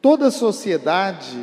Toda sociedade,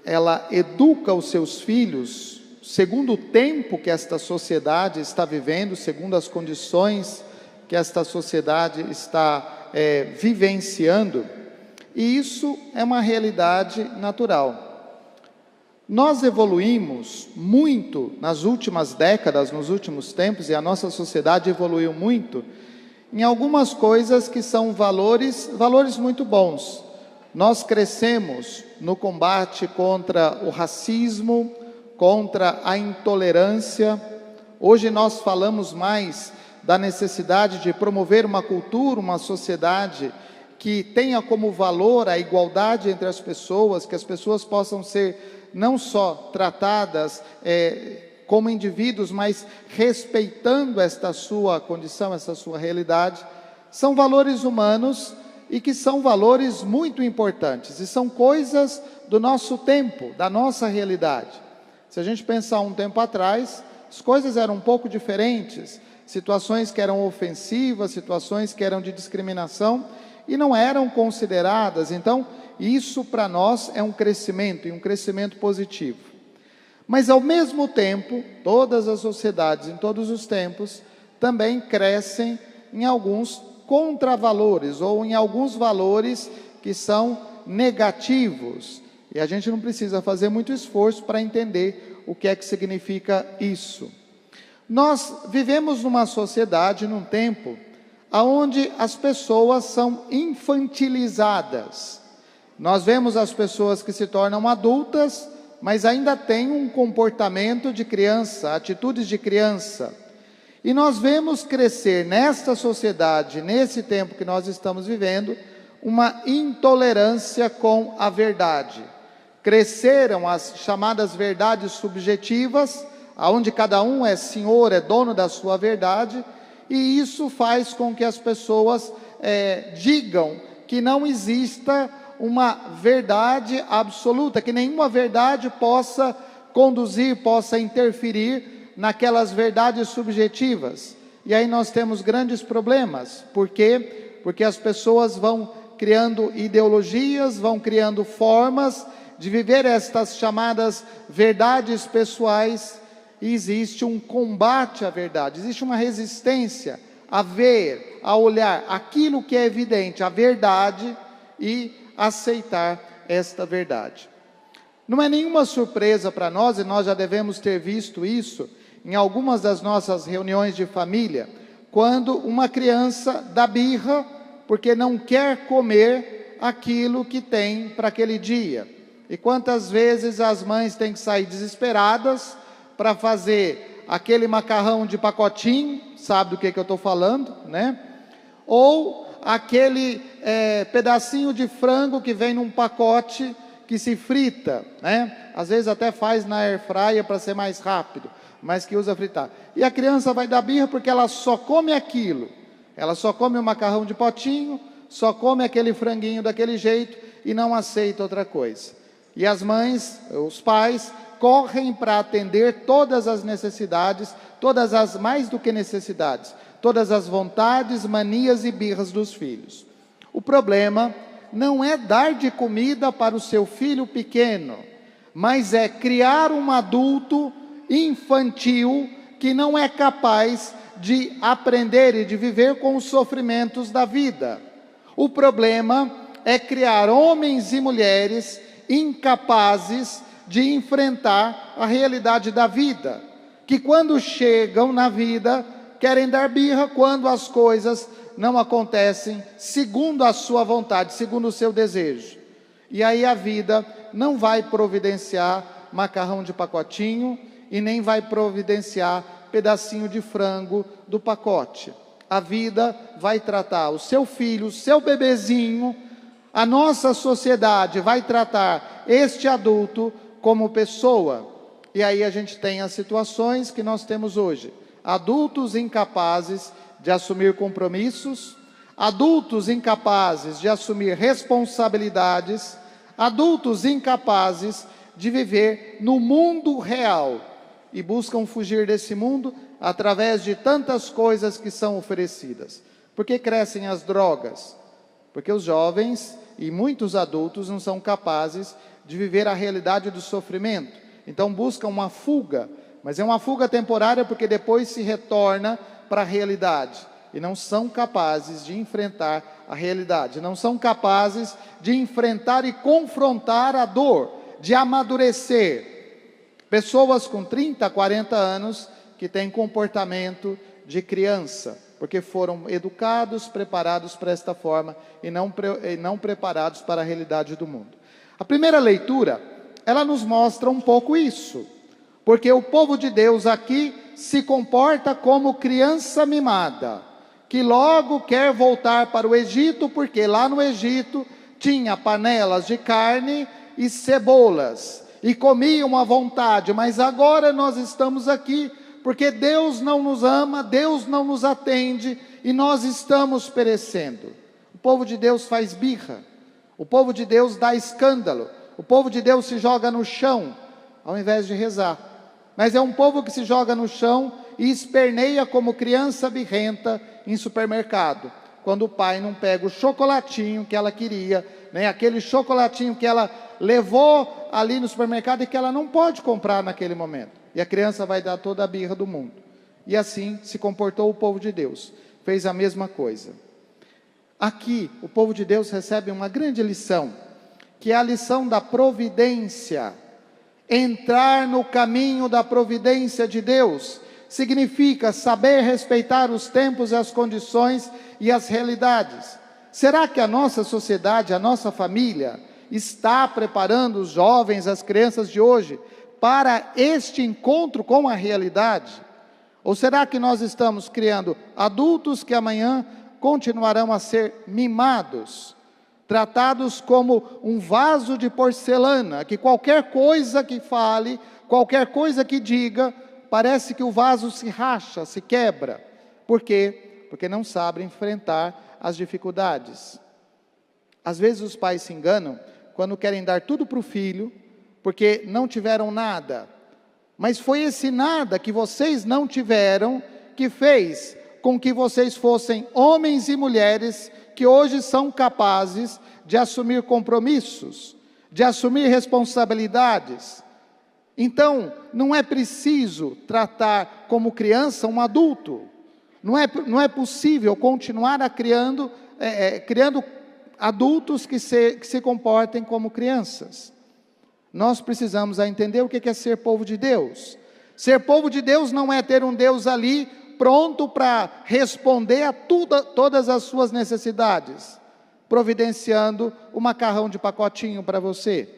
ela educa os seus filhos segundo o tempo que esta sociedade está vivendo, segundo as condições que esta sociedade está vivenciando, e isso é uma realidade natural. Nós evoluímos muito nas últimas décadas, nos últimos tempos, e a nossa sociedade evoluiu muito em algumas coisas que são valores muito bons. Nós crescemos no combate contra o racismo, contra a intolerância. Hoje nós falamos mais da necessidade de promover uma cultura, uma sociedade que tenha como valor a igualdade entre as pessoas, que as pessoas possam ser não só tratadas como indivíduos, mas respeitando esta sua condição, essa sua realidade. São valores humanos e que são valores muito importantes, e são coisas do nosso tempo, da nossa realidade. Se a gente pensar um tempo atrás, as coisas eram um pouco diferentes, situações que eram ofensivas, situações que eram de discriminação, e não eram consideradas. Então, isso para nós é um crescimento, e um crescimento positivo. Mas ao mesmo tempo, todas as sociedades, em todos os tempos, também crescem em alguns contravalores, ou em alguns valores que são negativos. E a gente não precisa fazer muito esforço para entender o que é que significa isso. Nós vivemos numa sociedade, num tempo, onde as pessoas são infantilizadas. Nós vemos as pessoas que se tornam adultas, mas ainda têm um comportamento de criança, atitudes de criança. E nós vemos crescer nesta sociedade, nesse tempo que nós estamos vivendo, uma intolerância com a verdade. Cresceram as chamadas verdades subjetivas, onde cada um é senhor, é dono da sua verdade, e isso faz com que as pessoas digam que não exista uma verdade absoluta, que nenhuma verdade possa conduzir, possa interferir naquelas verdades subjetivas. E aí nós temos grandes problemas. Por quê? Porque as pessoas vão criando ideologias, vão criando formas de viver estas chamadas verdades pessoais, e existe um combate à verdade, existe uma resistência a ver, a olhar aquilo que é evidente, a verdade, e aceitar esta verdade. Não é nenhuma surpresa para nós, e nós já devemos ter visto isso em algumas das nossas reuniões de família, quando uma criança dá birra porque não quer comer aquilo que tem para aquele dia. E quantas vezes as mães têm que sair desesperadas para fazer aquele macarrão de pacotinho, sabe do que eu estou falando, né? Ou aquele pedacinho de frango que vem num pacote que se frita, né? Às vezes até faz na air fryer para ser mais rápido, mas que usa fritar. E a criança vai dar birra porque ela só come aquilo. Ela só come o macarrão de potinho, só come aquele franguinho daquele jeito e não aceita outra coisa. E as mães, os pais, correm para atender todas as necessidades, todas as mais do que necessidades, todas as vontades, manias e birras dos filhos. O problema não é dar de comida para o seu filho pequeno, mas é criar um adulto infantil que não é capaz de aprender e de viver com os sofrimentos da vida. O problema é criar homens e mulheres incapazes de enfrentar a realidade da vida, que quando chegam na vida querem dar birra quando as coisas não acontecem segundo a sua vontade, segundo o seu desejo. E aí a vida não vai providenciar macarrão de pacotinho e nem vai providenciar pedacinho de frango do pacote. A vida vai tratar o seu filho, o seu bebezinho, a nossa sociedade vai tratar este adulto como pessoa. E aí a gente tem as situações que nós temos hoje. Adultos incapazes de assumir compromissos, adultos incapazes de assumir responsabilidades, adultos incapazes de viver no mundo real e buscam fugir desse mundo através de tantas coisas que são oferecidas. Por que crescem as drogas? porque os jovens e muitos adultos não são capazes de viver a realidade do sofrimento. Então buscam uma fuga, mas é uma fuga temporária porque depois se retorna para a realidade. E não são capazes de enfrentar a realidade, não são capazes de enfrentar e confrontar a dor, de amadurecer. Pessoas com 30, 40 anos que têm comportamento de criança, porque foram educados, preparados para esta forma e não preparados para a realidade do mundo. A primeira leitura, ela nos mostra um pouco isso, porque o povo de Deus aqui se comporta como criança mimada, que logo quer voltar para o Egito, porque lá no Egito tinha panelas de carne e cebolas, e comiam à vontade, mas agora nós estamos aqui, porque Deus não nos ama, Deus não nos atende, e nós estamos perecendo. O povo de Deus faz birra, o povo de Deus dá escândalo, o povo de Deus se joga no chão, ao invés de rezar. Mas é um povo que se joga no chão e esperneia como criança birrenta em supermercado, quando o pai não pega o chocolatinho que ela queria, né? Aquele chocolatinho que ela levou ali no supermercado e que ela não pode comprar naquele momento. E a criança vai dar toda a birra do mundo. E assim se comportou o povo de Deus, fez a mesma coisa. Aqui, o povo de Deus recebe uma grande lição, que é a lição da providência. Entrar no caminho da providência de Deus significa saber respeitar os tempos, as condições e as realidades. Será que a nossa sociedade, a nossa família, está preparando os jovens, as crianças de hoje, para este encontro com a realidade? Ou será que nós estamos criando adultos que amanhã continuarão a ser mimados, tratados como um vaso de porcelana, que qualquer coisa que fale, qualquer coisa que diga, parece que o vaso se racha, se quebra. Por quê? Porque não sabem enfrentar as dificuldades. Às vezes os pais se enganam quando querem dar tudo para o filho, porque não tiveram nada. Mas foi esse nada que vocês não tiveram que fez com que vocês fossem homens e mulheres que hoje são capazes de assumir compromissos, de assumir responsabilidades. Então, não é preciso tratar como criança um adulto. Não é possível continuar criando adultos que se comportem como crianças. Nós precisamos entender o que é ser povo de Deus. Ser povo de Deus não é ter um Deus ali pronto para responder a todas as suas necessidades, providenciando um macarrão de pacotinho para você.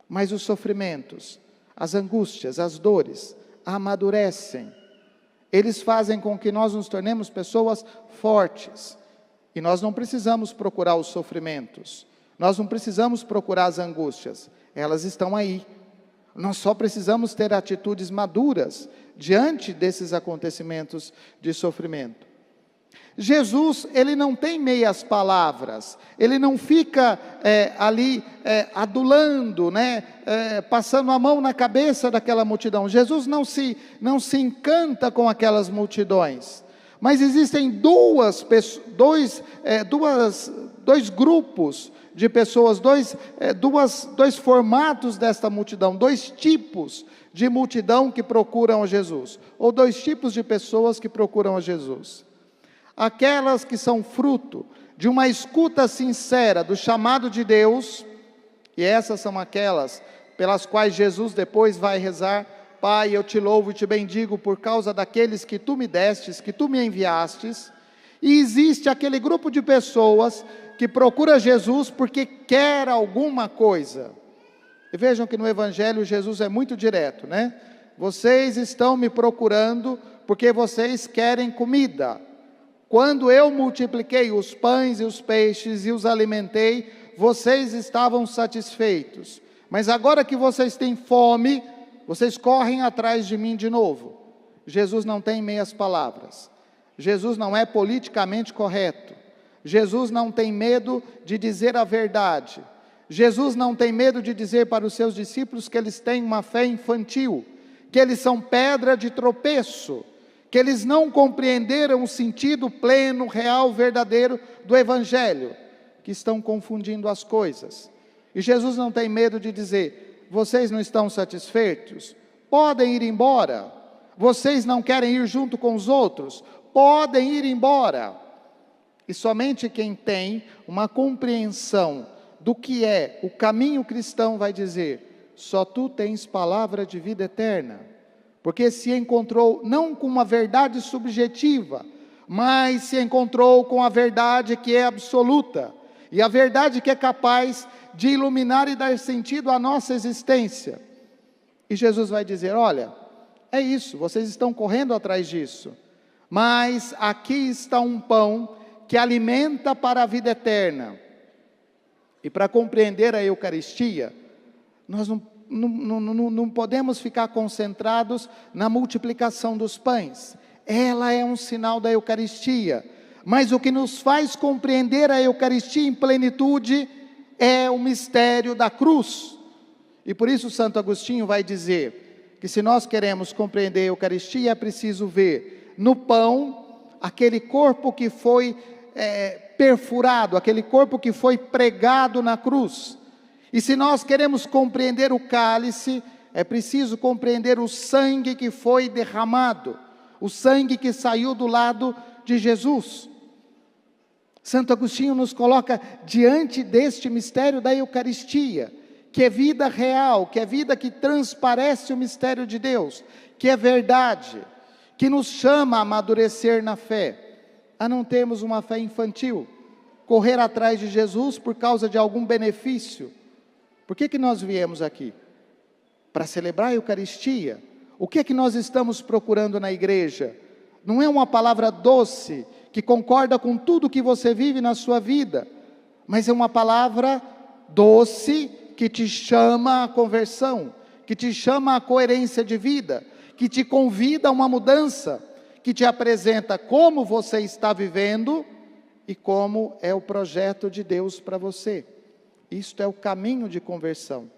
Mas os sofrimentos, as angústias, as dores, amadurecem. Eles fazem com que nós nos tornemos pessoas fortes. E nós não precisamos procurar os sofrimentos. Nós não precisamos procurar as angústias. Elas estão aí. Nós só precisamos ter atitudes maduras diante desses acontecimentos de sofrimento. Jesus, ele não tem meias palavras, ele não fica adulando, passando a mão na cabeça daquela multidão. Jesus não se encanta com aquelas multidões, mas existem dois grupos de pessoas, dois formatos desta multidão, dois tipos de multidão que procuram a Jesus, ou dois tipos de pessoas que procuram a Jesus. Aquelas que são fruto de uma escuta sincera do chamado de Deus, e essas são aquelas pelas quais Jesus depois vai rezar: Pai, eu te louvo e te bendigo por causa daqueles que tu me destes, que tu me enviastes. E existe aquele grupo de pessoas que procura Jesus porque quer alguma coisa. E vejam que no Evangelho Jesus é muito direto, Vocês estão me procurando porque vocês querem comida. Quando eu multipliquei os pães e os peixes e os alimentei, vocês estavam satisfeitos. Mas agora que vocês têm fome, vocês correm atrás de mim de novo. Jesus não tem meias palavras. Jesus não é politicamente correto. Jesus não tem medo de dizer a verdade. Jesus não tem medo de dizer para os seus discípulos que eles têm uma fé infantil, que eles são pedra de tropeço, que eles não compreenderam o sentido pleno, real, verdadeiro do Evangelho. que estão confundindo as coisas. E Jesus não tem medo de dizer: vocês não estão satisfeitos? Podem ir embora. Vocês não querem ir junto com os outros? Podem ir embora. E somente quem tem uma compreensão do que é o caminho cristão vai dizer: só tu tens palavra de vida eterna. Porque se encontrou não com uma verdade subjetiva, mas se encontrou com a verdade que é absoluta, e a verdade que é capaz de iluminar e dar sentido à nossa existência. E Jesus vai dizer: olha, é isso, vocês estão correndo atrás disso, mas aqui está um pão que alimenta para a vida eterna. E para compreender a Eucaristia, nós não podemos ficar concentrados na multiplicação dos pães. Ela é um sinal da Eucaristia, mas o que nos faz compreender a Eucaristia em plenitude é o mistério da cruz. E por isso Santo Agostinho vai dizer que se nós queremos compreender a Eucaristia, é preciso ver no pão aquele corpo que foi perfurado, aquele corpo que foi pregado na cruz. E se nós queremos compreender o cálice, é preciso compreender o sangue que foi derramado, o sangue que saiu do lado de Jesus. Santo Agostinho nos coloca diante deste mistério da Eucaristia, que é vida real, que é vida que transparece o mistério de Deus, que é verdade, que nos chama a amadurecer na fé, a não termos uma fé infantil, correr atrás de Jesus por causa de algum benefício. Por que nós viemos aqui? Para celebrar a Eucaristia. O que nós estamos procurando na igreja? Não é uma palavra doce, que concorda com tudo que você vive na sua vida, mas é uma palavra doce, que te chama à conversão, que te chama à coerência de vida, que te convida a uma mudança, que te apresenta como você está vivendo e como é o projeto de Deus para você. Isto é o caminho de conversão.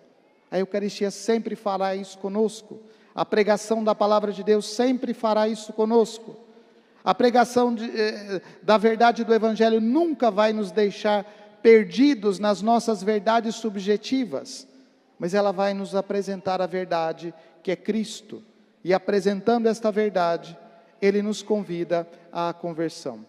A Eucaristia sempre fará isso conosco. A pregação da palavra de Deus sempre fará isso conosco. A pregação da verdade do Evangelho nunca vai nos deixar perdidos nas nossas verdades subjetivas, mas ela vai nos apresentar a verdade que é Cristo. E apresentando esta verdade, Ele nos convida à conversão.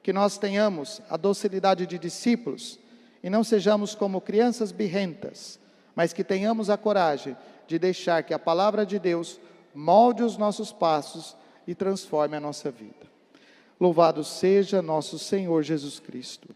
Que nós tenhamos a docilidade de discípulos e não sejamos como crianças birrentas, mas que tenhamos a coragem de deixar que a palavra de Deus molde os nossos passos e transforme a nossa vida. Louvado seja nosso Senhor Jesus Cristo.